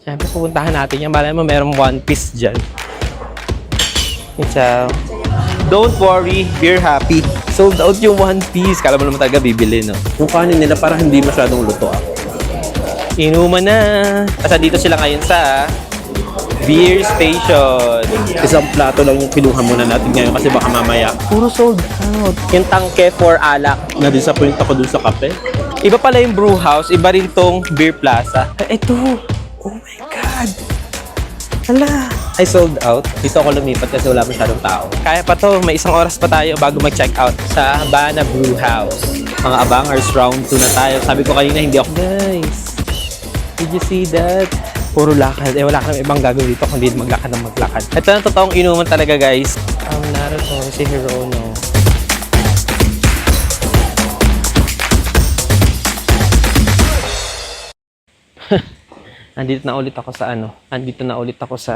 Siyempre, pupuntahan natin yan. Malay mo, merong One Piece dyan. Ciao. Don't worry, we're happy. Sold out yung One Piece. Kala mo naman talaga bibili, no? Yung kanin nila parang hindi masyadong luto. Inuman na. Basta dito sila ngayon sa beer station. Isang plato lang yung kinuha muna natin ngayon kasi baka mamaya. Puro sold out. Yung tangke for alak. Na-disappoint ako dun sa kape. Iba pala yung brew house. Iba rin tong beer plaza. Ito. Oh my God. Hala. I sold out. Dito ako lumipat kasi wala masyadong tao. Kaya pa to. May isang oras pa tayo bago mag-check out sa Habana Brew House. Mga abangers, round 2 na tayo. Sabi ko kanina hindi ako. Guys. Did you see that? Puro lakad. Wala ka naman ibang gagawin dito kung hindi maglakad ng maglakad. Ito ang totoong inuman talaga, guys. Naruto, si Hirono. Andito na ulit ako sa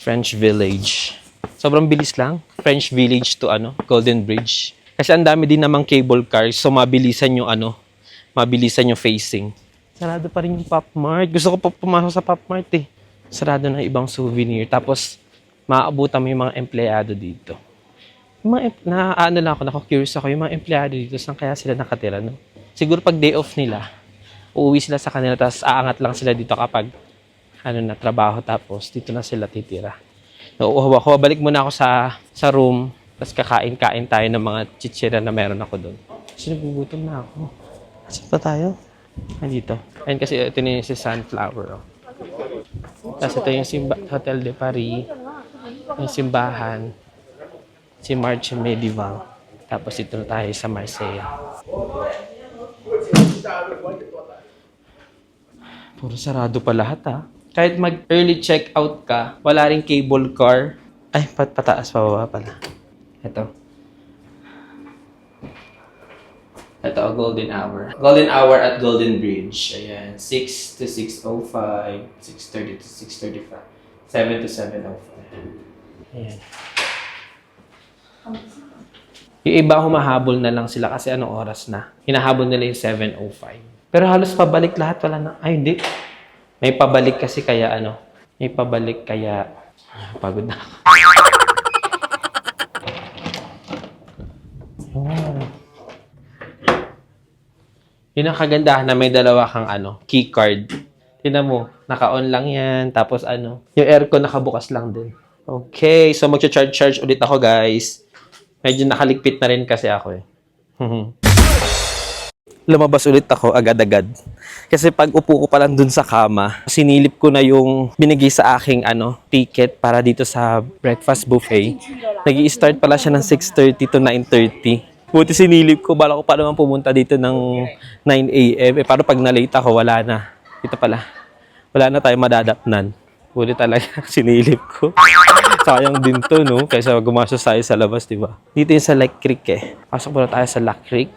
French Village. Sobrang bilis lang. French Village to Golden Bridge. Kasi ang dami din namang cable cars, so mabilisan yung facing. Sarado pa rin yung Pop Mart. Gusto ko pa pumasok sa Pop Mart eh. Sarado na ibang souvenir. Tapos, maaabutan mo yung mga empleyado dito. Yung mga, nako-curious ako, yung mga empleyado dito, saan kaya sila nakatira, no? Siguro pag day off nila, uuwi sila sa kanila, tapos aangat lang sila dito kapag, trabaho, tapos dito na sila titira. Nauuhaw ako, balik muna ako sa room, tapos kakain-kain tayo ng mga chichira na meron ako doon. Kasi nagugutom na ako. Saan pa tayo? Dito. Ayun kasi ito yung si Sunflower. Tapos ito yung Hotel de Paris. Yung simbahan. Si Marche Medieval. Tapos ito na tayo sa Marseille. Puro sarado pa lahat Kahit mag-early check-out ka, wala ring cable car. Ay, pataas pa baba pala. Ito, Golden Hour. Golden Hour at Golden Bridge. Ayan, 6 to 6:05, 6:30 to 6:35, 7 to 7:05. Ayan. Yung iba humahabol na lang sila kasi anong oras na. Hinahabol nila yung 7:05. Pero halos pabalik lahat, wala na. Ay, hindi. May pabalik kasi kaya pagod na ako. Yun ang kagandahan na may dalawa kang key card. Tingnan mo, naka-on lang yan. Tapos yung aircon nakabukas lang din. Okay, so mag-charge ulit ako, guys. Medyo nakaligpit na rin kasi ako eh. Lumabas ulit ako agad-agad. Kasi pag upo ko pa lang dun sa kama, sinilip ko na yung binigay sa aking ticket para dito sa breakfast buffet. Nag-i-start pala siya ng 6:30 to 9:30. Buti sinilip ko, bala ko pa naman pumunta dito ng 9 a.m. Paano pag na-late ako, wala na. Ito pala. Wala na tayong madadapnan. Buti talaga, sinilip ko. Sayang din to, no? Kaysa gumasos tayo sa labas, di ba? Dito yung sa Lake Creek eh. Pasok muna tayo sa Lake Creek.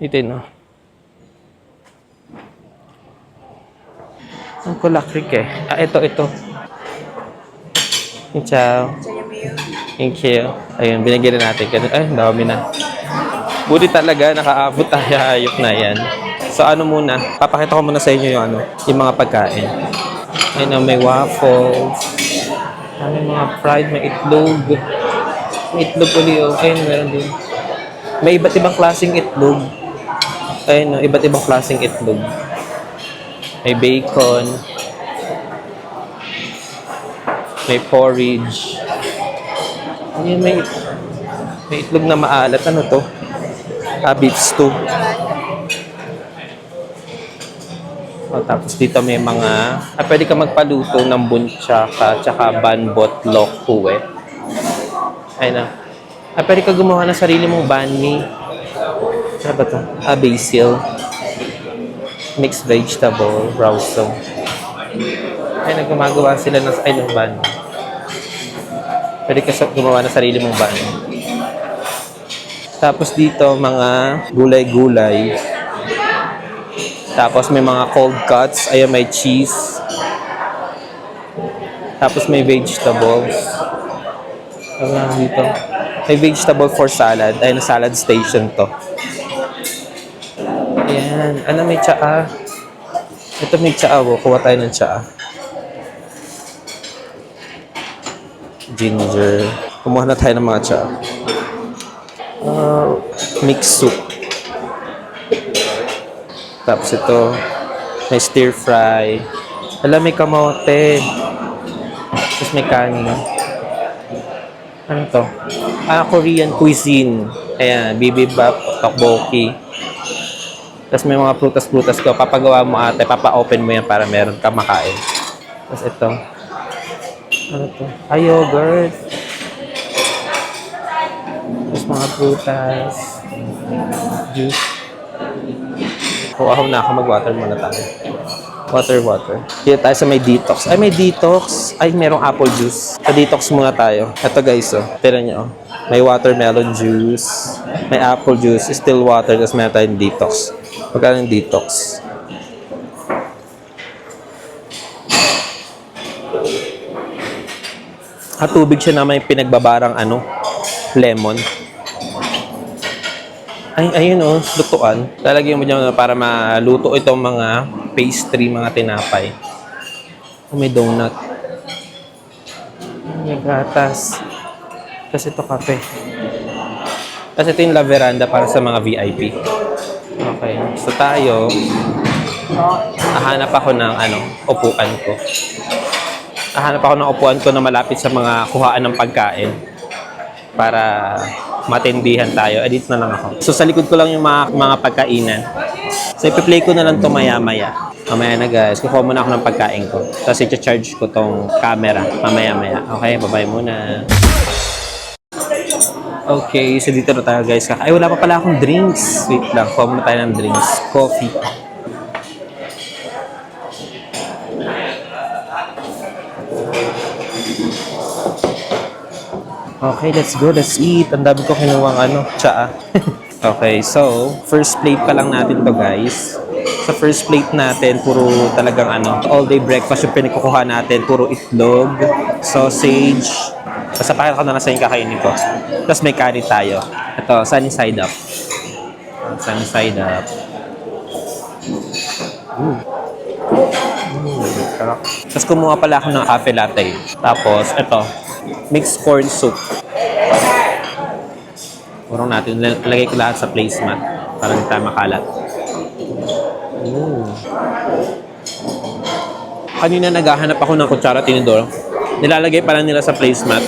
Ito yun, no? Ang ko Lake Creek eh. Ito. Ciao. Thank you. Ayun, binigyan na natin. Ay, dami na. Buti talaga, nakaabot tayo. Ayok na yan. So, muna? Papakita ko muna sa inyo yung mga pagkain. Ayun, may waffles. May mga fried, may itlog. May itlog ulit. Ayun, meron din. May iba't ibang klaseng itlog. Ayun, iba't ibang klaseng itlog. May bacon. May porridge. Ayan, may itlog na maalat. Ano to? Beef stew. Tapos dito may mga... pwede ka magpaluto ng bunchaka tsaka banbot lokhu eh. Ayun na. Pwede ka gumawa ng sarili mong banh mi. Ano ba ito? Basil. Mixed vegetable. Rawso. Ayun na, gumagawa sila ng banh mi. Pwede ka gumawa ng sarili mong banh. Tapos dito, mga gulay-gulay. Tapos may mga cold cuts. Ayun, may cheese. Tapos may vegetables. Dito. May vegetable for salad. Ayun, salad station to. Ayan. May tsaa. Ito may tsaa. Kuha tayo ng tsaa. ginger. Kumuha na tayo ng mga cha. Mixed soup. Tapos ito, may stir fry. Alam, may kamote. Tapos may kanin. Ano to? Korean cuisine. Ayan, bibimbap, tteokbokki. Tapos may mga prutas-prutas ko. Papagawa mo ate, papa-open mo yan para meron ka makain. Tapos ito. Ano to? Yogurt. Tapos mga prutas. Juice. Kuha na ako, mag-water muna tayo. Water. Dito tayo sa may detox. Ay, may detox. Ay, merong apple juice. Sa detox muna tayo. Ito guys, oh. Tira nyo, oh. May watermelon juice. May apple juice. Still water. Tapos meron tayong detox. Magkano yung detox? Tubig siya na may pinagbabarang lemon. Ay, ayun oh, lutuan. Lalagyan mo dyan para maluto itong mga pastry, mga tinapay. May donut. May gatas. Tapos ito kape. Tapos ito yung La Veranda para sa mga VIP. Okay. So tayo, hahanap ako ng upuan ko. Hahanap ako ng upuan ko na malapit sa mga kuhaan ng pagkain. Para matindihan tayo. Edit na lang ako. So, sa likod ko lang yung mga pagkainan. So, ipi-play ko na lang ito maya-maya. Mamaya na guys. Kukuha muna ako ng pagkain ko. Tapos, i-charge ko tong camera. Mamaya-maya. Okay, bye-bye muna. Okay, so dito na tayo guys. Ay, wala pa pala akong drinks. Wait lang. Kuha muna tayo ng drinks. Coffee. Okay, let's go. Let's eat. Ang dami ko kinuwang tsaa. Okay, so, first plate pa lang natin to guys. Sa first plate natin, puro talagang all-day breakfast yung pinikukuha natin. Puro itlog, sausage. Basta pakita ko na nasa yung kakainin ko. Tapos may curry tayo. Ito, sunny side up. Sunny side up. Tapos kumuha pala ako ng cafe latte. Tapos, ito, mixed corn soup. Urong natin, lagay ko lahat sa placemat para hindi tayo makalat. Kanina naghahanap ako ng kutsara tinidor. Nilalagay pala nila sa placemat.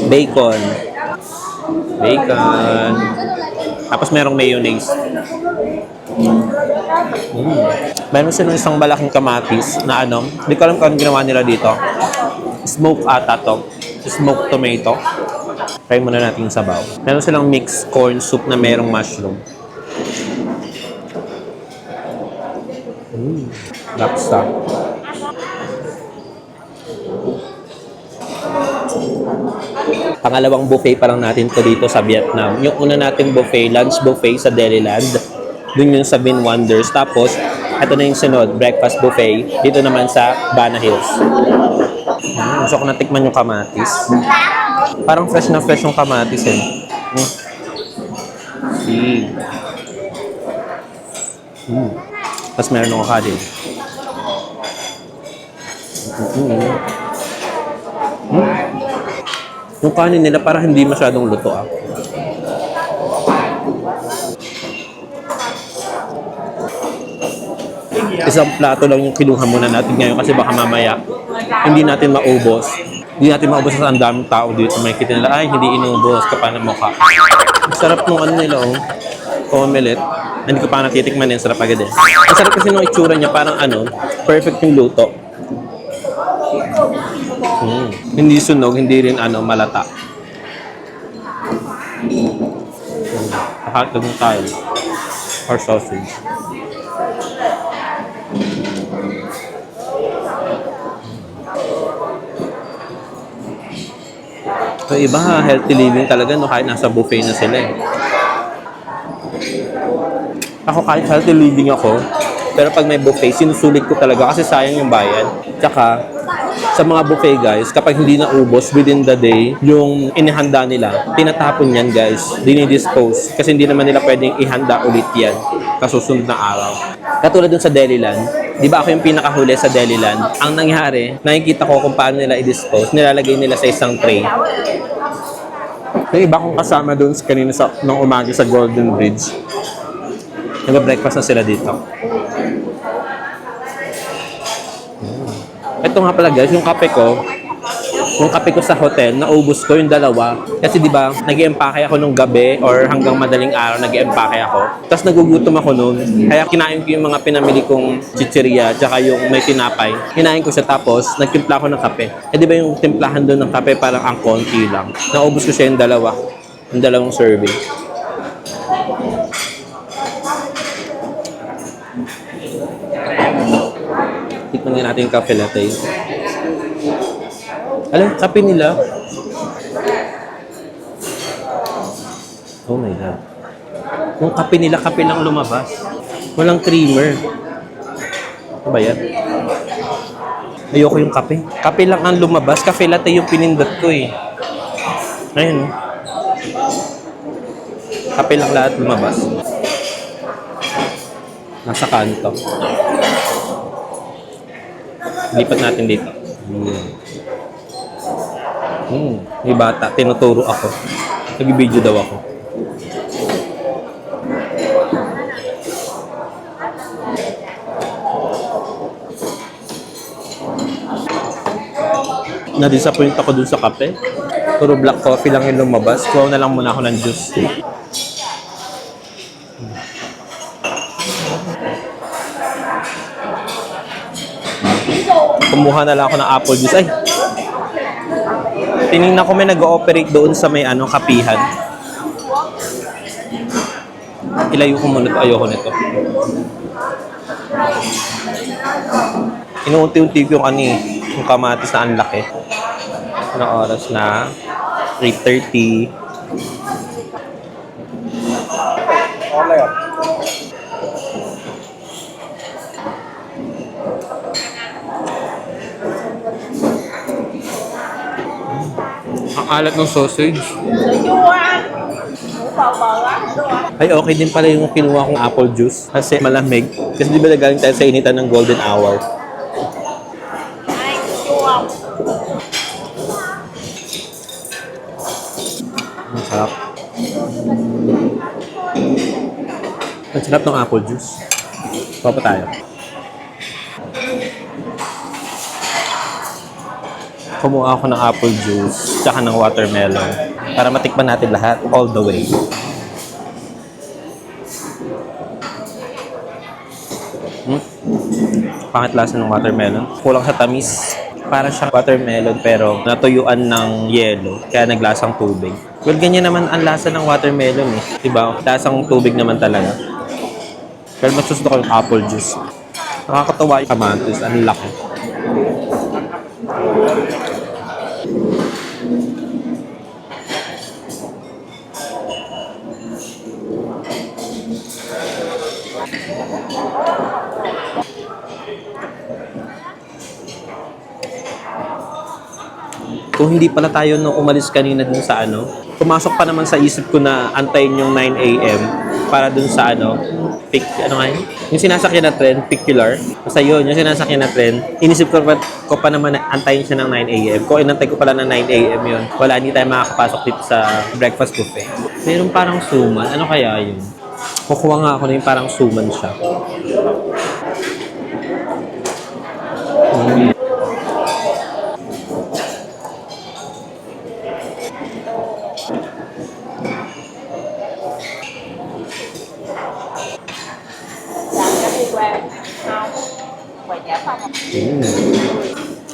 Bacon. Tapos merong mayonnaise. Meron silang isang malaking kamatis na hindi ko alam kung ginawa nila dito. Smoke ata to. Smoked tomato. Try muna natin yung sabaw. Meron silang mixed corn soup na merong mushroom. Laksa. Pangalawang buffet pa lang natin to dito sa Vietnam. Yung una nating buffet, lunch buffet sa Deliland. Doon yung sa Vin Wonders. Tapos, ito na yung sunod, breakfast buffet. Dito naman sa Bana Hills. Gusto ko natikman yung kamatis. Parang fresh na fresh yung kamatis eh. See. Tapos meron ng kanin. Yung kanin nila parang hindi masyadong luto ah. Isang plato lang yung kinuha muna natin ngayon kasi baka mamaya hindi natin maubos. Hindi natin maubos sa ang daming tao dito. Makikita nila, ay, hindi inubos ka pa ng mukha. Sarap nung nila, omelette. Hindi ko pa natitikman yan, sarap agad eh. Ang sarap kasi nung itsura niya, parang perfect yung luto. Hindi sunog, hindi rin malata. Hotdog na tayo. Or sausage. So, iba healthy living talaga kahit nasa buffet na sila eh. Ako kahit healthy living ako, pero pag may buffet, sinusulit ko talaga kasi sayang yung bayad. Tsaka, sa mga buffet guys, kapag hindi naubos within the day, yung inihanda nila, tinatapon yan guys, dinidispose. Kasi hindi naman nila pwedeng ihanda ulit yan kasusunod na araw. Katulad dun sa Deliland, di ba ako yung pinakahuli sa Deliland? Ang nangyari, nakikita ko kung paano nila i-dispose, nilalagay nila sa isang tray. Yung iba kong kasama dun kanina nung umaga sa Golden Bridge, nag-breakfast na sila dito. Ito nga pala guys, yung kape ko sa hotel, naubos ko yung dalawa. Kasi di ba, nag-i-empake ako nung gabi or hanggang madaling araw nag-i-empake ako. Tapos nagugutom ako noon. Kaya kinain ko yung mga pinamili kong chicheria tsaka yung may tinapay. Kinain ko siya tapos nagtimpla ako ng kape. Eh di ba yung timplahan doon ng kape parang ang konti lang. Naubos ko siya yung dalawa. Yung dalawang serving. Tikman nga natin yung cafe latte. Alam, kape nila. Oh my God. Yung kape nila, kape lang lumabas. Walang creamer. Ano ba yan? Ayoko yung kape. Kape lang ang lumabas. Cafe latte yung pinindot ko eh. Ayun. Kape lang lahat lumabas. Nasa kanto. Lipat natin dito. May bata, tinuturo ako. Nag-video daw ako. Na-disappoint ako dun sa kape. Puro black coffee lang yung lumabas. Kuha na lang muna ako ng juice. Kumuha na lang ako ng apple juice. Ay! Tinignan ko may nag-ooperate doon sa may kapihan. Ilayo ko muna ito. Ayoko nito. Inuunti-unti ko yung kamatis na ang laki. Anong oras na? 3:30. Ang alat ng sausage. Ay, okay din pala yung kinuha kong apple juice. Kasi malamig. Kasi di ba nagaling tayo sa initan ng golden hour? Ang sarap. Ang sarap ng apple juice. Papa tayo. Kumuha ako ng apple juice tsaka ng watermelon para matikman natin lahat all the way. Pangit lasa ng watermelon. Kulang sa tamis. Para siyang watermelon pero natuyuan ng yelo kaya naglasang tubig. Well, ganyan naman ang lasa ng watermelon eh. Diba? Lasang tubig naman talaga. Pero mas gusto ko yung apple juice. Nakakatawa yung kamatis. Ang laki. Kung hindi pala tayo nung umalis kanina dun sa pumasok pa naman sa isip ko na antayin yung 9 a.m. para dun sa yung sinasakyan na tren, Picular. Basta yun, yung sinasakyan na tren, inisip ko pa naman na antayin siya ng 9 a.m. Kung inantay ko pala ng 9 a.m. yun, wala, hindi tayo makakapasok dito sa breakfast buffet. Mayroon parang suman. Ano kaya yun? Kukuha nga ako na yung parang suman siya.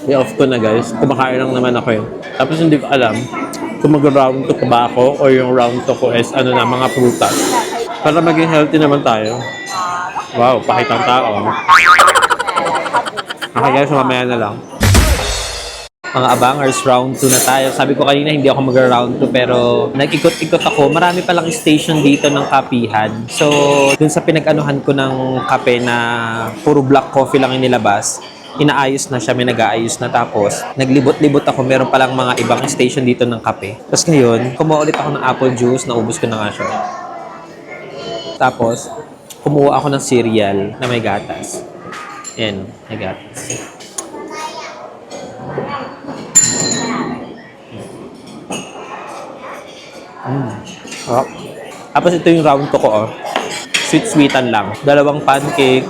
I-off ko na guys. Kumakain lang naman ako yun. Tapos hindi ko alam kung mag-round to pa ba ako o yung round to ko is mga prutas. Para maging healthy naman tayo. Wow, pakitang tao. Okay guys, mamaya na lang. Mga abangers, round 2 na tayo. Sabi ko kanina hindi ako mag-round 2 pero nag-ikot-ikot ako. Marami palang station dito ng kapihan. So, dun sa pinag-anuhan ko ng kape na puro black coffee lang yung nilabas, inaayos na siya, may nag-aayos na. Tapos, naglibot-libot ako. Meron palang mga ibang station dito ng kape. Tapos ngayon, kumuha ulit ako ng apple juice. Naubos ko na nga siya. Tapos, kumuha ako ng cereal na may gatas. Ayan, may gatas. Oh. Tapos ito yung round to ko, oh. Sweet-sweetan lang. 2 pancake,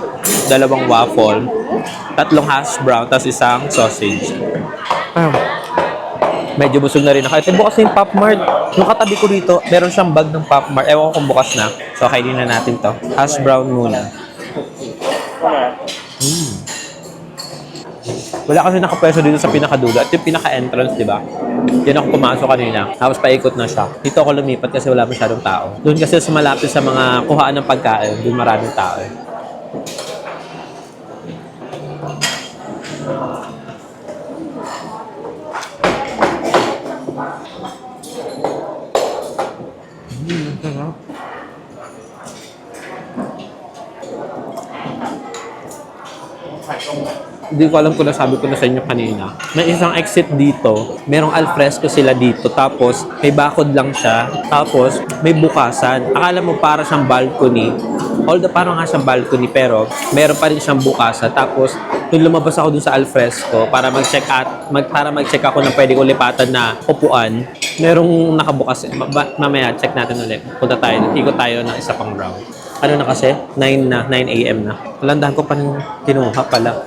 2 waffle, 3 hash brown, tapos isang sausage. Medyo busog na rin ako. Ito bukas na yung Pop Mart. Yung katabi ko dito, meron siyang bag ng Pop Mart. Ewan ko kung bukas na. So, kainin na natin to. Hash brown muna. Wala kasi nakapwesto dito sa pinakadulo. At yung pinaka-entrance, di ba? Yan ako pumasok kanina. Tapos paikot na siya. Dito ako lumipat kasi wala masyadong tao. Doon kasi sa malapit sa mga kuhaan ng pagkain, doon maraming tao. Hindi ko alam kung nasabi ko na sa inyo kanina. May isang exit dito. Merong alfresco sila dito. Tapos, may bakod lang siya. Tapos, may bukasan. Akala mo para siyang balcony. Although parang nga siyang balcony, pero meron pa rin siyang bukasan. Tapos, nung lumabas ako dun sa alfresco para mag-check ako na pwede ko lipatan na upuan, merong nakabukas. Mamaya, check natin ulit. Punta tayo. Ikot tayo ng isa pang round. Ano na kasi? 9 a.m. na. Talandahan ko pa ng kinuha pala.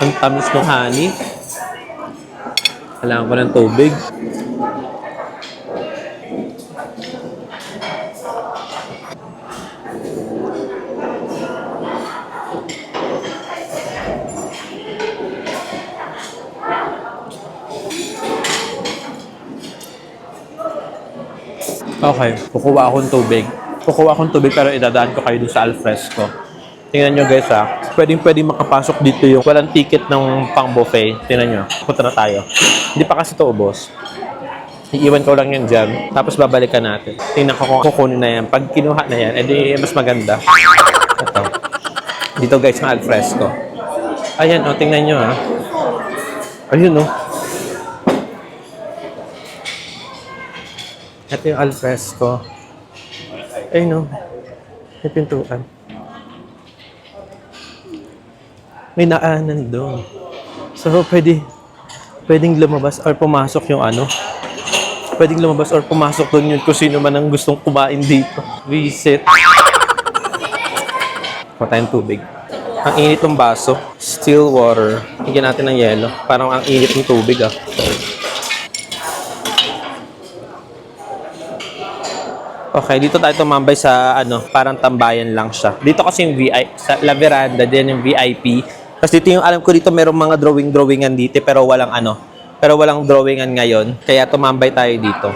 Ang tamis ng honey. Kailangan ko ng tubig. Okay, kukuha akong tubig. Pero idadaan ko kayo dun sa alfresco. Tingnan nyo guys ha. Pwedeng makapasok dito yung walang ticket ng pang buffet. Tingnan nyo. Punta na tayo. Hindi pa kasi ito ubos. Iiwan ko lang yan dyan. Tapos babalikan natin. Tingnan ko kung kukunin na yan. Pag kinuha na yan, edi mas maganda. Ito. Dito guys, ang alfresco. Ayan o, tingnan nyo ha. Ayun o. Ito yung alfresco. Ayun o. May pintuan. May naanan doon. So, pwedeng lumabas or pumasok yung ano. Pwedeng lumabas or pumasok doon yun kung sino man ang gustong kumain dito. Visit. Kuha tayong tubig. Ang init ng baso. Still water. Higyan natin ng yelo. Parang ang init ng tubig ah. Okay, dito tayo tumambay sa ano, parang tambayan lang siya. Dito kasi yung sa La Veranda, din yung VIP. Tapos dito yung alam ko dito merong mga drawingan dito pero walang drawingan ngayon. Kaya tumambay tayo dito.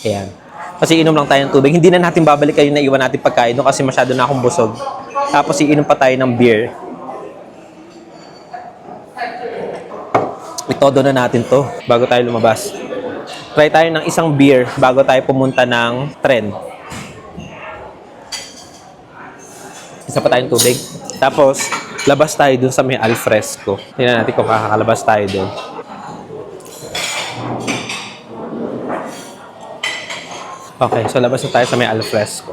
Ayan. Kasi inom lang tayo ng tubig. Hindi na natin babalik kayo na iwan natin pagkain doon kasi masyado na akong busog. Tapos iinom pa tayo ng beer. Itodo na natin to bago tayo lumabas. Try tayo ng isang beer bago tayo pumunta ng tren. Isa pa tayong tubig. Tapos, labas tayo dun sa may alfresco. Tingnan natin kung kakakalabas tayo dun. Okay, so labas na tayo sa may alfresco.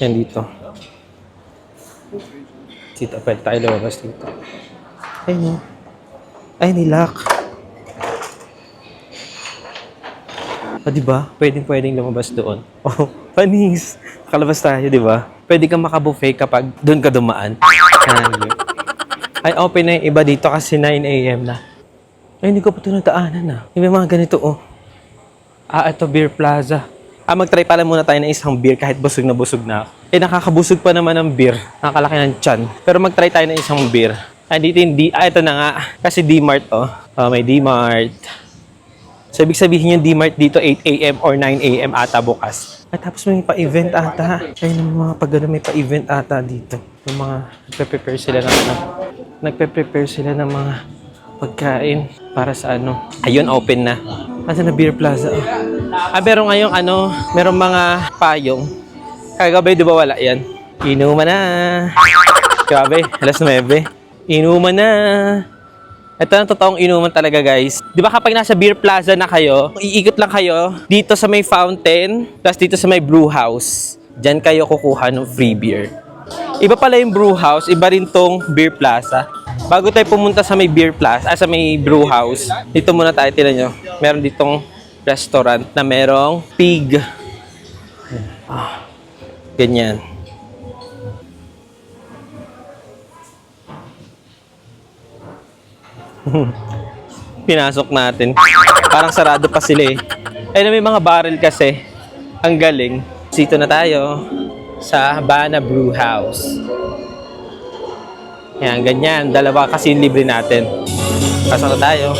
Yan dito. Dito, pwede tayo lumabas dito. Ay, no. Ay, nilak. Diba? Pwedeng lumabas doon. Oh, panis. Kalabas tayo, diba? Pwede kang makabuffet kapag doon ka dumaan. Ay, open na yung iba dito kasi 9 a.m. na. Ay, hindi ko pa ito nataanan na. May mga ganito, oh. Ito, Beer Plaza. Mag-try pala muna tayo ng isang beer kahit busog na busog na. Nakakabusog pa naman ng beer. Nakakalaki ng tiyan. Pero mag-try tayo ng isang beer. Dito yung ito na nga. Kasi D-Mart, oh. May D-Mart. So, ibig sabihin yung D-Mart dito 8 a.m. or 9 a.m. ata bukas. At tapos may pa-event ata. Ay, mga pag may pa-event ata dito. Yung mga nagpe-prepare sila ng ano. Nagpe-prepare sila ng mga pagkain para sa ano. Ayun, open na. Asa na Beer Plaza? Meron ngayong ano, merong mga payong. Kagabay, di ba wala yan? Inuman na. Grabe, alas 9. Inuman na. Ito ang totoong inuman talaga, guys. Di ba kapag nasa Beer Plaza na kayo, iikot lang kayo dito sa may fountain, plus dito sa may brew house. Diyan kayo kukuha ng free beer. Iba pala yung brew house, iba rin tong Beer Plaza. Bago tayo pumunta sa may Beer Plaza, sa may brew house, dito muna tayo, tingnan nyo. Meron ditong restaurant na merong pig. Ganyan. Pinasok natin. Parang sarado pa sila eh. Ay, may mga barrel kasi. Ang galing. Dito na tayo sa Habana Brew House. Yan, ganyan. Dalawa kasi yung libre natin. Pasok na tayo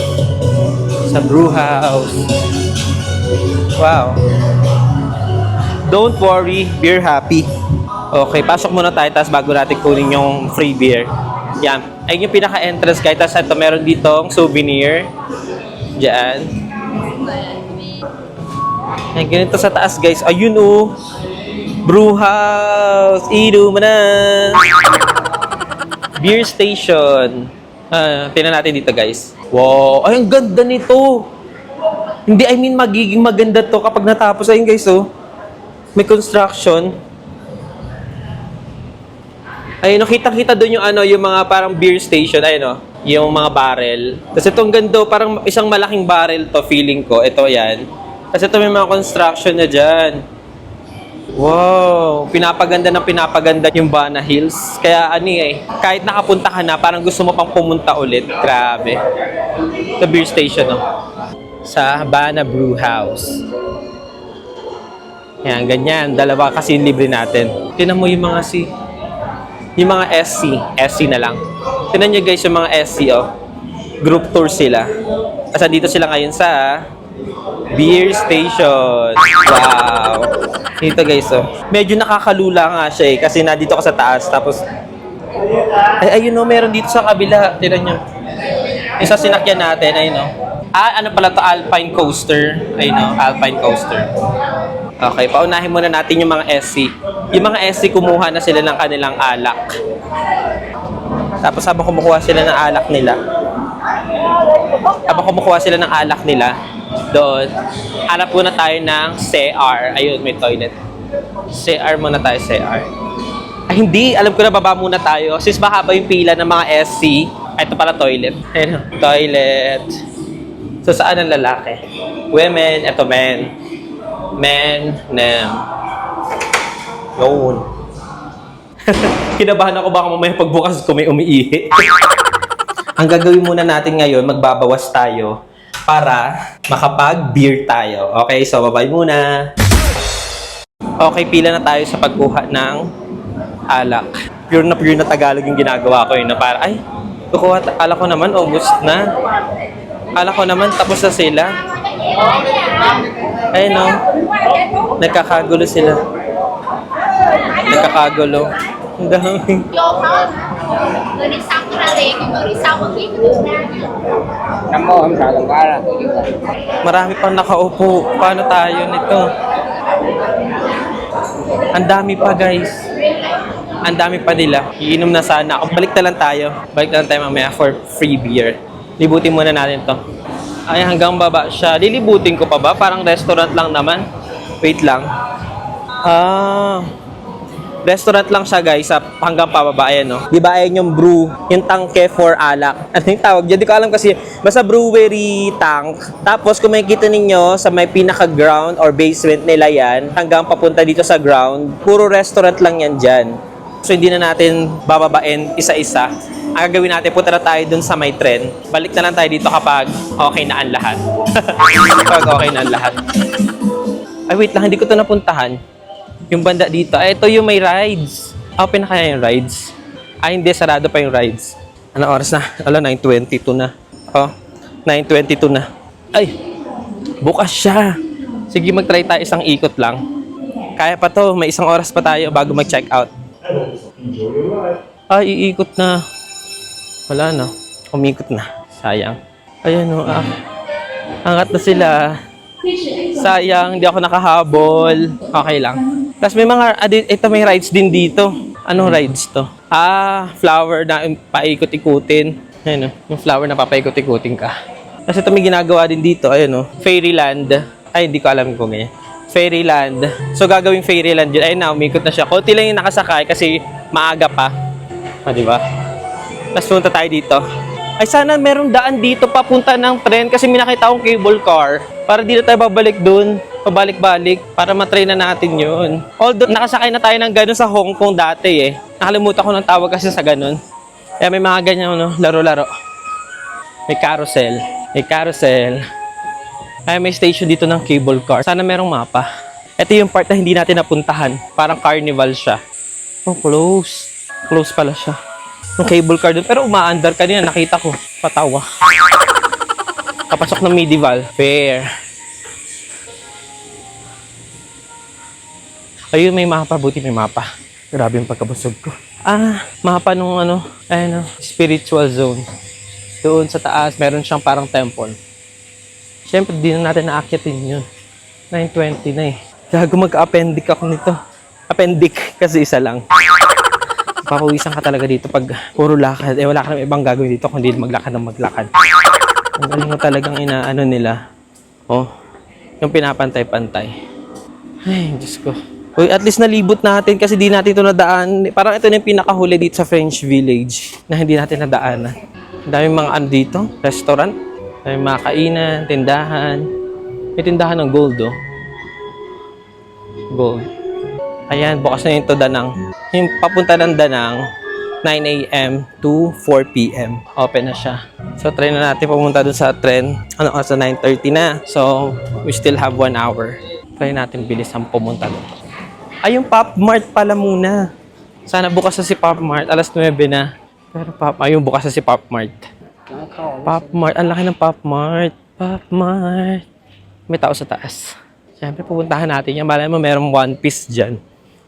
sa Brew House. Wow. Don't worry, beer happy. Okay, pasok muna tayo tapos bago natin kunin yung free beer. Yan. Ayun yung pinaka-entrance guys. Tapos ito meron ditong souvenir. Diyan. Ay, ganito sa taas guys. Ayun oh. Brew House. Inuman na. Beer station. Tingnan natin dito guys. Wow. Ay, ang ganda nito. Hindi, I mean magiging maganda to kapag natapos. Ayun guys oh. May construction. Ayun, nakita-kita doon yung ano, yung mga parang beer station, ayun oh, yung mga barrel. Tapos itong gando, parang isang malaking barrel to, feeling ko. Ito yan. Tapos ito may mga construction na dyan. Wow, pinapaganda ng pinapaganda yung Bana Hills. Kaya ano eh, kahit nakapunta ka na, parang gusto mo pang pumunta ulit. Grabe. The beer station oh. Sa Habana Brew House. Yan, ganyan. Dalawa kasi yung libre natin. Tingnan mo yung mga yung mga SC na lang. Tingnan nyo guys yung mga SC oh. Group tour sila. Kasi dito sila ngayon sa beer station. Wow. Dito guys oh. Medyo nakakalula nga siya eh. Kasi nandito ka sa taas. Tapos, ay ayun oh, meron dito sa kabila. Tingnan nyo. Yung sa sinakyan natin, ayun oh. Ano pala to? Alpine Coaster. Ayun oh, Alpine Coaster. Okay, paunahin muna natin yung mga SC. Yung mga SC, kumuha na sila ng kanilang alak. Tapos habang kumukuha sila ng alak nila, doon, hanap muna tayo ng CR. Ayun, may toilet. CR muna tayo, CR. Ay, hindi. Alam ko na, baba muna tayo. Since mahaba yung pila ng mga SC, ito pala toilet. Ayun, toilet. So, saan ang lalaki? Women, ito men. Men, nem. Yun. Kinabahan ako baka mamaya pagbukas ko may umiihi. Ang gagawin muna natin ngayon, magbabawas tayo para makapag-beer tayo. Okay, so babay muna. Okay, pila na tayo sa pagkuha ng alak. Pure na Tagalog yung ginagawa ko yun. Na para, ay, kukuha, alak ko naman, August na. Alak ko naman, tapos na sila. Ayun no. Nagkakagulo sila. Nagkakagulo. Ang dami. Marami pang nakaupo. Paano tayo nito? Ang dami pa guys. Ang dami pa nila. Iinom na sana ako. Balik na lang tayo. Balik na lang tayo mamaya for free beer. Libutin muna natin to. Ay, hanggang baba siya. Lilibutin ko pa ba? Parang restaurant lang naman. Wait lang. Restaurant lang siya guys. Hanggang pababa. Ayan no. Di ba ayan yung brew? Yung tangke for alak. Ano yung tawag? Di ko alam kasi. Basta brewery tank. Tapos kung makikita ninyo sa may pinaka-ground or basement nila yan. Hanggang papunta dito sa ground. Puro restaurant lang yan dyan. So hindi na natin bababain isa-isa. Ang gagawin natin, punta na tayo dun sa may tren. Balik na lang tayo dito kapag okay na ang lahat. Kapag okay na ang lahat. Ay wait lang, hindi ko ito napuntahan. Yung banda dito. Ay, ito yung may rides. Open na kaya yung rides? Ay hindi, sarado pa yung rides. Anong oras na? Ala, 9:22 na. Oh, 9:22 na. Ay, Bukas siya. Sige, mag-try tayo isang ikot lang. Kaya pa to, may isang oras pa tayo bago mag-check out. Ay, iikot na. Wala na. Umikot na. Sayang. Ayan o, angat na sila. Sayang, hindi ako nakahabol. Okay lang. Tapos may mga, ito may rides din dito. Anong rides to? Flower na paikot-ikutin. Ayan o, yung flower na papaikot-ikutin ka. Kasi ito may ginagawa din dito. Ayan o, Fairyland. Ay, hindi ko alam kung ganyan. Fairyland. So, gagawing Fairyland yun. Ayun na, umikot na siya. Kunti lang yung nakasakay kasi maaga pa. Diba? Tapos punta tayo dito. Ay, sana merong daan dito papunta ng tren kasi may nakita akong cable car. Para dito tayo babalik dun. Pabalik-balik. Para matry na natin yun. Although, nakasakay na tayo ng ganun sa Hong Kong dati eh. Nakalimutan ko ng tawag kasi sa ganun. Kaya may mga ganyan, no? Laro-laro. May carousel. May carousel. Ay, may station dito ng cable car. Sana merong mapa. Ito yung part na hindi natin napuntahan. Parang carnival siya. Oh, close. Close pala siya. Yung cable car doon. Pero umaandar kanina. Nakita ko. Patawa. Kapasok ng medieval. Fair. Ayun, may mapa. Buti may mapa. Grabe yung pagkabusog ko. Mapa nung spiritual zone. Doon sa taas, meron siyang parang temple. Siyempre, di na natin naakyatin yun. 9:20 na eh. Gago, mag-appendix ako nito. Appendix, kasi isa lang. Papawisan ka talaga dito pag puro lakad. Eh, wala ka naman ibang gagawin dito kung hindi maglakad ng maglakad. Ang galing mo talagang inaano nila. Oh, yung pinapantay-pantay. Ay, Diyos ko. Uy, at least nalibot natin kasi di natin ito nadaan. Parang ito na yung pinakahuli dito sa French Village na hindi natin nadaanan. Ang daming mga ano dito, restaurant. May mga kainan, tindahan. May tindahan ng gold, oh. Gold. Ayan, bukas na yung to Danang. Yung papunta ng Danang, 9 a.m. to 4 p.m. Open na siya. So, try na natin pumunta dun sa tren. Sa 9:30 na. So, we still have 1 hour. Try natin bilis ang pumunta dun. Ay, yung Pop Mart pala muna. Sana bukas na si Pop Mart. Alas 9 na. Pero ayun, bukas na si Pop Mart. Pop Mart. Ang laki ng Pop Mart. Pop Mart. May tao sa taas. Siyempre, pupuntahan natin yan. Malay mo, merong One Piece dyan.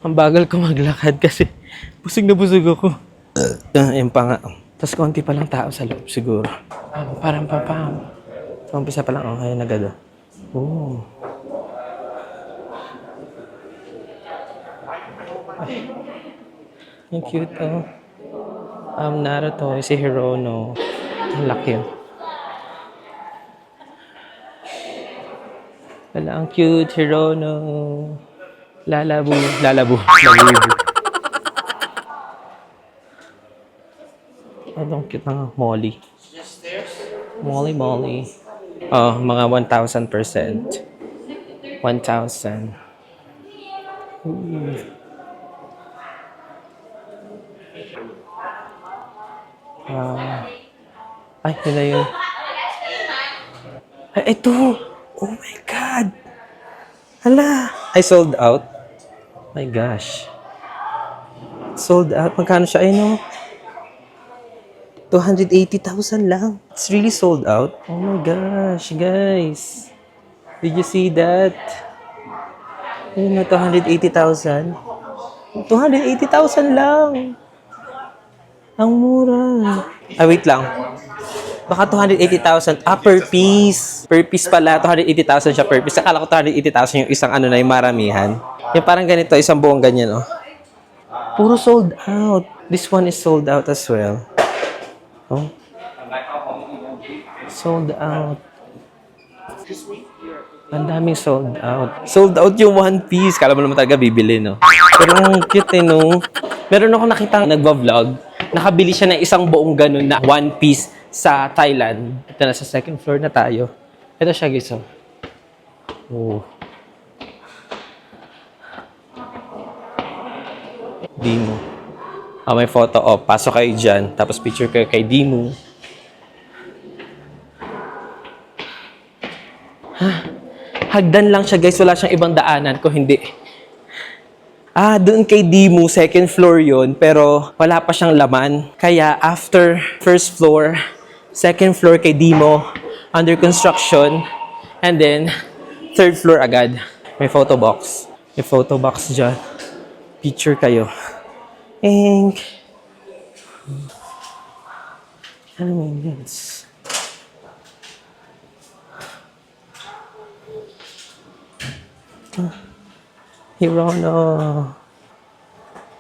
Ang bagal ko maglakad kasi busog na busog ako. Yan pa nga. Tapos konti pa lang tao sa loob siguro. Parang papam. So, umpisa pa lang. Oh, ayun agad. Oh. Ay. Ang cute, oh. Naruto, si Hirono. Ang laki, oh. Wala, ang cute, Hirono. Lalabu. Lalabu. Ang cute ng Molly. Molly. Oh, mga 1,000%. 1,000. Ay, yun na yun. Ay, ito! Oh my God! Hala! I sold out. My gosh. Sold out. Magkano siya? Ay, no? 280,000 lang. It's really sold out. Oh my gosh, guys. Did you see that? Ayun na, 280,000. 280,000 lang. Ang mura. Wait lang. Baka 280,000. Per piece. Per piece pala. 280,000 siya per piece. Akala ko 280,000 yung isang ano na yung maramihan. Yung parang ganito, isang buong ganyan, oh. Puro sold out. This one is sold out as well. Oh. Sold out. Ang daming sold out. Sold out yung One Piece. Kala mo naman talaga bibili, no? Pero ang cute, eh, no? Meron ako nakitang nagva-vlog. Nakabili siya ng isang buong ganun na One Piece sa Thailand. Ito na, sa second floor na tayo. Ito siya, guys, oh. Oh. Dimo. May photo. Oh, pasok kayo dyan. Tapos picture kayo kay Dimo. Hagdan lang siya, guys. Wala siyang ibang daanan ko hindi. Doon kay Dimo, second floor yon, pero wala pa siyang laman. Kaya after first floor, second floor kay Dimo, under construction, And then, third floor agad. May photo box. May photo box dyan. Picture kayo. And, ano yun, yes. Hirono.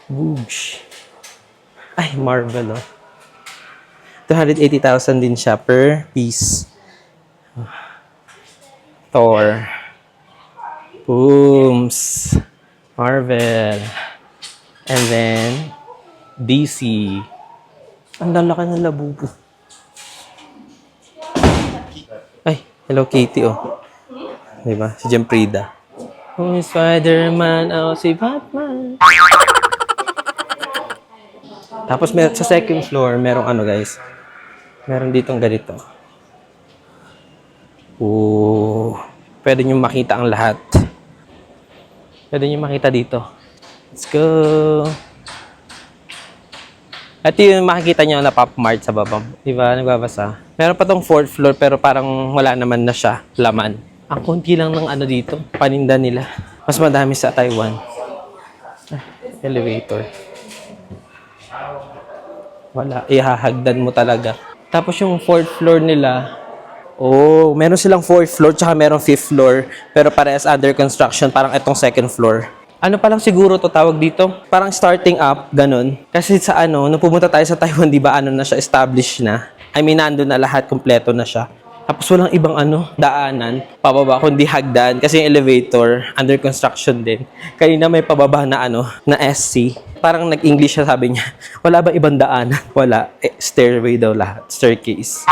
Boosh. Ay, Marvel, oh. 280,000 din siya per piece. Thor. Booms. Marvel. And then, DC. Ang lalaki ng labubo. Ay, Hello Kitty, oh. Diba? Si Jemprida. Oh, Spider-Man. Oh, si Batman. Tapos sa second floor, merong ano guys. Meron ditong ganito. Oh, pwede nyo makita ang lahat. Pwede nyo makita dito. Let's go. At yung makikita nyo na Pop Mart sa baba. Diba? Nagbabasa. Meron pa tong fourth floor pero parang wala naman na siya laman. Ang konti lang ng ano dito. Paninda nila. Mas madami sa Taiwan. Elevator. Wala. Ihahagdan mo talaga. Tapos yung fourth floor nila, oh, meron silang fourth floor tsaka meron fifth floor. Pero parehas under construction. Parang itong second floor. Ano pa lang siguro to tawag dito? Parang starting up, ganun. Kasi sa ano, nung pumunta tayo sa Taiwan, di ba ano na siya, established na. I mean, nandun na lahat, kompleto na siya. Tapos walang ibang ano, daanan, pababa, kundi hagdan. Kasi yung elevator, under construction din. Kanina may pababa na ano, na SC. Parang nag-English siya, sabi niya. Wala ba ibang daanan? Wala. Stairway daw lahat. Staircase.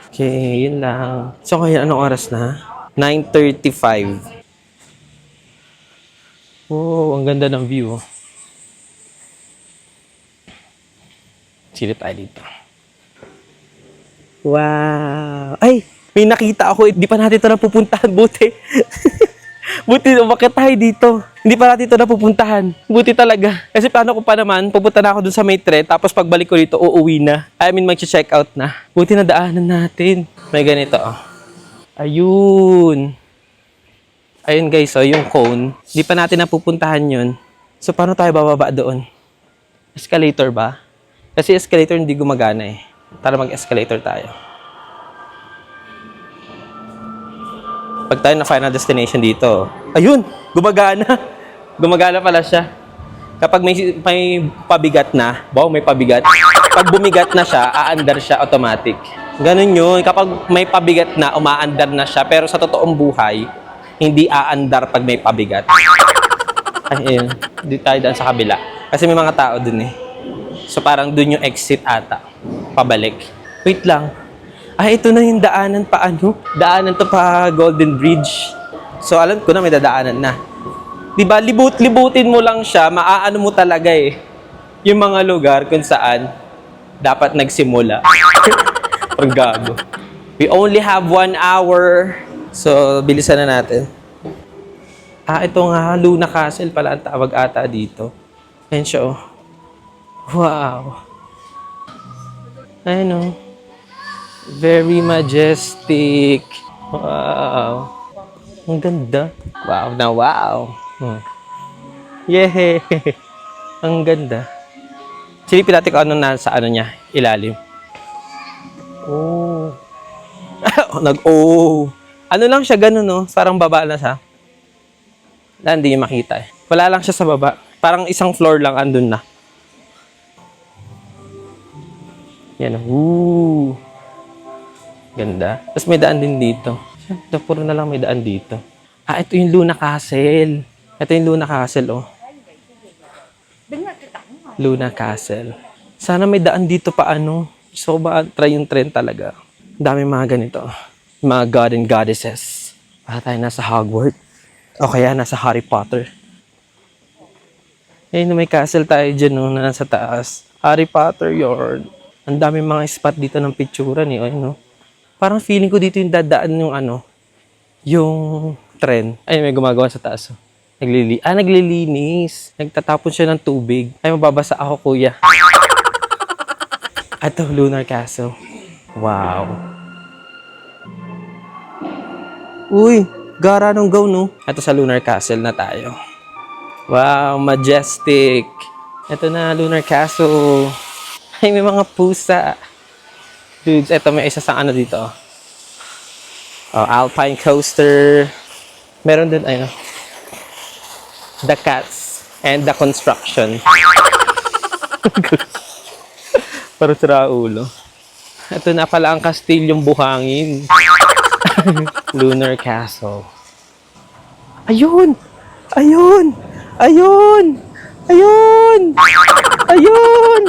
Okay, yun lang. So, kaya anong oras na? 9:35. Oh, ang ganda ng view. Silip tayo dito. Wow! Ay! May nakita ako. Hindi pa natin ito napupuntahan. Buti. Buti, umakit tayo dito. Hindi pa natin ito napupuntahan. Buti talaga. Kasi paano ko pa naman, pupunta na ako dun sa may tren, tapos pagbalik ko dito, uuwi na. I mean, mag-check out na. Buti na daanan natin. May ganito, oh. Ayun. Ayun guys, so yung cone, hindi pa natin napupuntahan yun. So, paano tayo bababa doon? Escalator ba? Kasi escalator hindi gumagana eh. Tara mag-escalator tayo. Pag tayo na final destination dito, ayun, gumagana. Gumagana pala siya. Kapag may pabigat na, wow, may pabigat. Pag bumigat na siya, aandar siya automatic. Ganun yun. Kapag may pabigat na, umaandar na siya. Pero sa totoong buhay, hindi aandar pag may pabigat. Ay, ayun. Di tayo daan sa kabila. Kasi may mga tao dun eh. So parang dun yung exit ata. Pabalik. Wait lang. Ay, ito na yung daanan pa ano? Daanan to pa Golden Bridge. So alam ko na may dadaanan na. Diba, libutin mo lang siya, maaano mo talaga eh. Yung mga lugar kung saan dapat nagsimula. Ang gago. We only have 1 hour. So, bilisan na natin. Ah, ito nga, Luna Castle pala ang tawag ata dito. Ayan siya, oh. Wow. Ayan, oh. Very majestic. Wow. Ang ganda. Wow na wow. Yay! Ang ganda. Silipin natin kung ano nasa ano niya, ilalim. Oh. Nag-oh. Ano lang siya, ganun, no? Parang baba na siya. Hindi niya makita eh. Wala lang siya sa baba. Parang isang floor lang andun na. Yan, oh. Ganda. Tapos may daan din dito. Ito, puro na lang may daan dito. Ah, ito yung Luna Castle. Ito yung Luna Castle, oh. Luna Castle. Sana may daan dito pa ano. So ba, try yung trend talaga. Dami mga ganito. Mga god and goddesses. Para tayo nasa Hogwarts. O kaya nasa Harry Potter. Ayun, may castle tayo dyan, no, na nasa taas. Harry Potter yard. Ang dami mga spot dito ng picturan, eh. Ayun, no. Parang feeling ko dito yung dadaan yung ano, yung trend. Ay, may gumagawa sa taas. Oh. Naglilinis. Nagtatapon siya ng tubig. Ay, mababasa ako, kuya. Ito, Lunar Castle. Wow. Uy, gara nung go, no? Ito sa Lunar Castle na tayo. Wow, majestic. Ito na, Lunar Castle. Ay, may mga pusa. Dudes, ito may isa sa ano dito. Oh, Alpine Coaster. Meron din, ano, the cats and the construction. Para sira ulo. Ito na pala ang kastilyong buhangin. Lunar Castle. Ayun! Ayun! Ayun! Ayun! Ayun!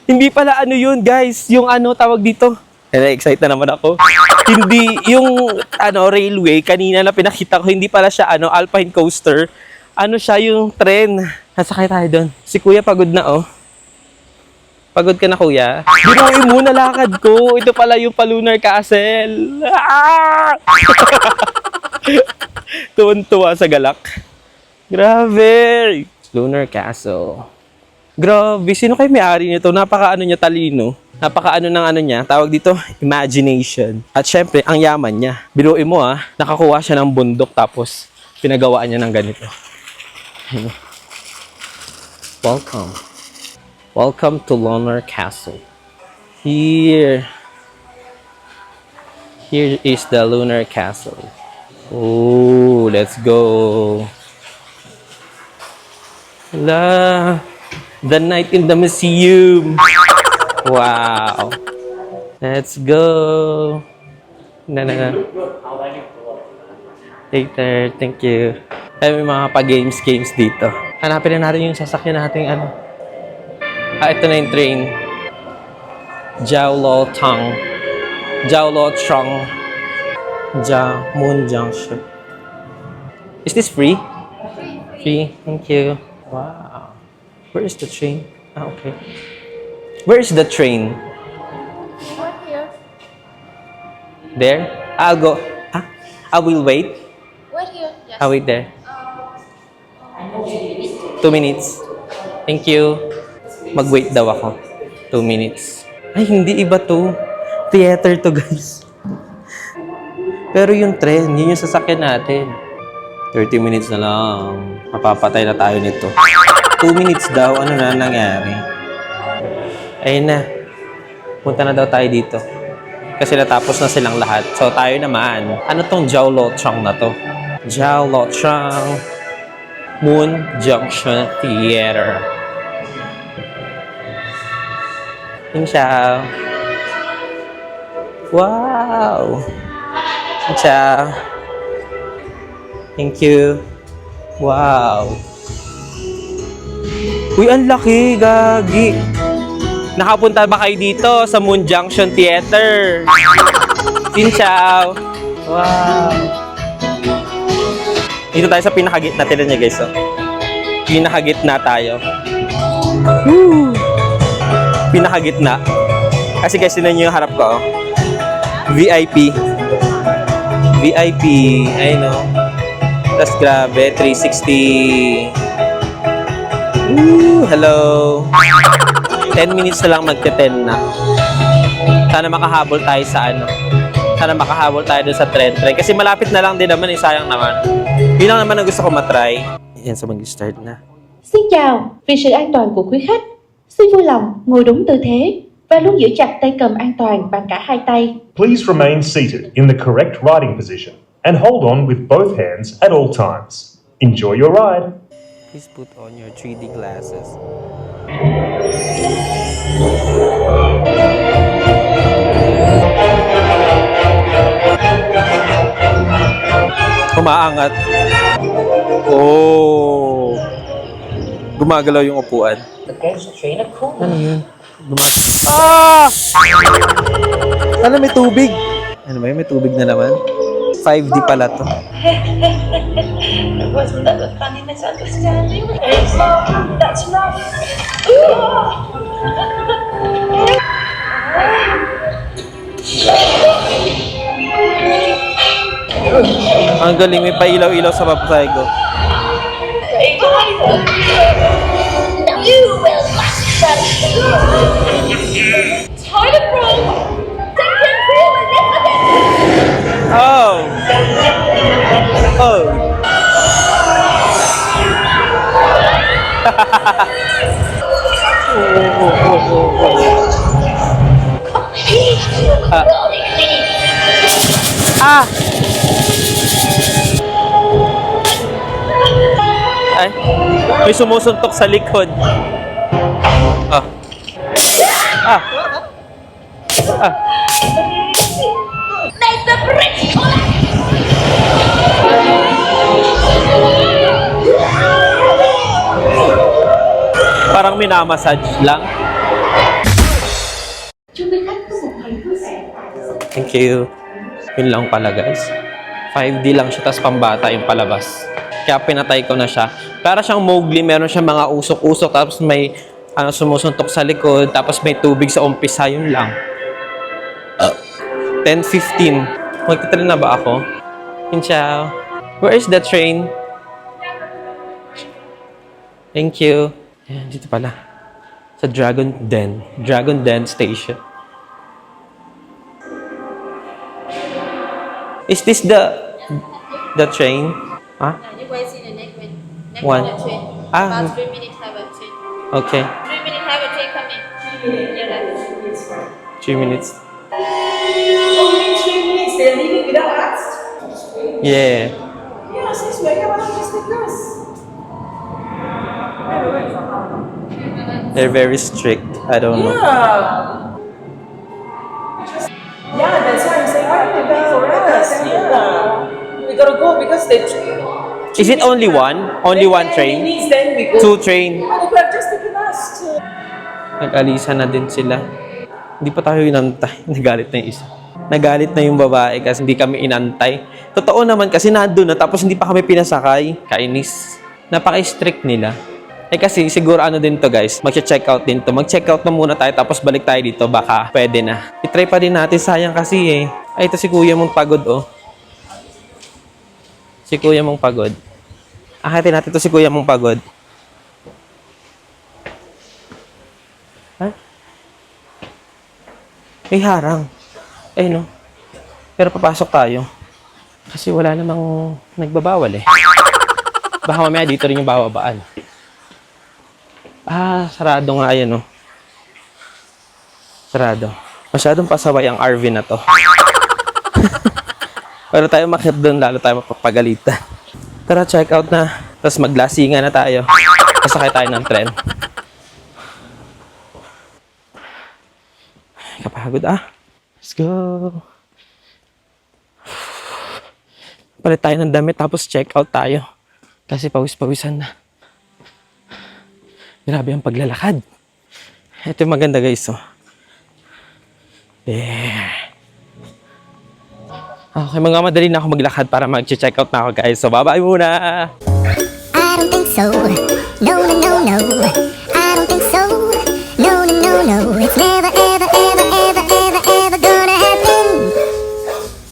Hindi pala ano yun, guys. Yung ano, tawag dito. Excited na naman ako. Hindi, yung ano, railway, kanina na pinakita ko, hindi pala siya ano, Alpine Coaster. Ano siya, yung tren. Nasakay tayo doon. Si kuya pagod na, oh. Pagod ka na, kuya? Binuhin mo na lakad ko. Ito pala yung Lunar Castle. Ah! Tuwan-tuwa sa galak. Grabe! Lunar Castle. Grabe, sino kayo may-ari nito? Napaka-ano niya, talino. Napaka-ano ng ano niya, tawag dito, imagination. At syempre, ang yaman niya. Biruin mo nakakuha siya ng bundok tapos pinagawaan niya ng ganito. Welcome. Welcome to Lunar Castle. Here is the Lunar Castle. Oh, let's go. The night in the museum. Wow. Let's go. Na. Later. Thank you. Ay, may mga pa-games dito. Hanapin na natin yung sasakyan natin ano. Ito na yung train. Jiaoluotong. Moon Junction. Is this free? Free. Thank you. Wow. Where is the train? Okay. Where is the train? Right here. There? I'll go. I will wait. Wait here. Yes. I'll wait there. 2 minutes. Thank you. Mag-wait daw ako. 2 minutes. Ay, hindi iba to. Theater to, guys. Pero yung train, yun yung sasakyan natin. 30 minutes na lang. Mapapatay na tayo nito. 2 minutes daw. Ano na nangyari? Ayun na. Punta na daw tayo dito. Kasi natapos na silang lahat. So, tayo naman. Ano tong Jiaoluotong na to? Jiaoluotong Moon Junction Theater. Yun siya. Wow! Yun siya. Thank you. Wow! Uy, ang laki, gagi! Nakapunta ba kayo dito sa Moon Junction Theater? Xin chào! Wow! Dito tayo sa pinakagitna. Tignan niyo guys, oh. Pinakagitna tayo. Woo! Pinakagitna. Kasi guys, yun yung harap ko, oh. VIP. VIP. Ayun, oh. Tapos grabe, 360. Woo! Hello! 10 minutes na lang magte-10 na. Sana makahabol tayo sa ano. Sana makahabol tayo doon sa trend. Kasi malapit na lang din naman, sayang naman. Yun lang naman ang gusto ko matry. Yan, so mag-start na. Xin chào, vì sự an toàn của quý khách, xin vui lòng ngồi đúng tư thế và luôn giữ chặt tay cầm an toàn bằng cả hai tay. Please remain seated in the correct riding position and hold on with both hands at all times. Enjoy your ride. Please put on your 3D glasses. Umaangat. Oh. Gumagalaw yung upuan. Ano yun? Ah! Ano, may tubig? Ano ba yun? May tubig na naman? 5D pala to. That's right. Ang galing, may pailaw-ilaw sa papasahe ko. You will not study. Toilet roll. Take control and listen. Oh! Oh! Ah! Ay, may sumusuntok sa likod. Ah. Ah. Ah. Make the bridge collapse. Parang minamassage lang. Thank you. Yun lang pala guys. 5D lang siya, tas pambata yung palabas. Kaya pinatay ko na siya. Para siyang Mowgli, meron siyang mga usok-usok, tapos may sumusuntok sa likod, tapos may tubig sa umpisa, yun lang. 10:15. Magtitry na ba ako? Yun siya. Where is the train? Thank you. Ayan, dito pala. Sa Dragon Den. Dragon Den Station. Is this the train? Huh? You guys see the next One. train. Ah. About 3 minutes have a train. Okay. 3 minutes have a train coming. Yeah, that's 3 minutes. Only 3 minutes, they're leaving without us? Yeah. Yeah, since we're here, why don't you stay with us? They're very strict. I don't know. Yeah, that's why I'm saying, why don't you go for us? Yeah. We gotta go because they Is it only one? Only one train? minutes, then we go. 2 train. Oh, they could have just taken us to... Nag-alisa na din sila. Hindi pa tayo inantay. Nagalit na yung isa. Nagalit na yung babae kasi hindi kami inantay. Totoo naman kasi nandun na tapos hindi pa kami pinasakay. Kainis. Napaka-strict nila. Eh kasi siguro ano din to guys, mag-check out din to. Mag-check out na muna tayo tapos balik tayo dito. Baka pwede na. I-try pa din natin. Sayang kasi eh. Ay, ito si kuya mong pagod oh. Si kuya mong pagod. Akitin natin to si kuya mong pagod. Ha? May harang. Eh no. Pero papasok tayo. Kasi wala namang nagbabawal eh. Baka mamaya dito rin yung bababaan. Ah, sarado nga yan, no? Sarado. Masyadong pasaway ang RV na to. Pero tayo makit doon, lalo tayo mapapagalitan. Tara, check out na. Tapos maglasingan na tayo. Kasakay tayo ng tren. Kapagod ah. Let's go. Palit tayo ng damit tapos check out tayo. Kasi pawis-pawisan na. Grabe ang paglalakad. Ito yung maganda guys. Oh. There. Okay, mga madali na ako maglakad para mag-check out na ako guys. So, bye-bye muna! I don't think so.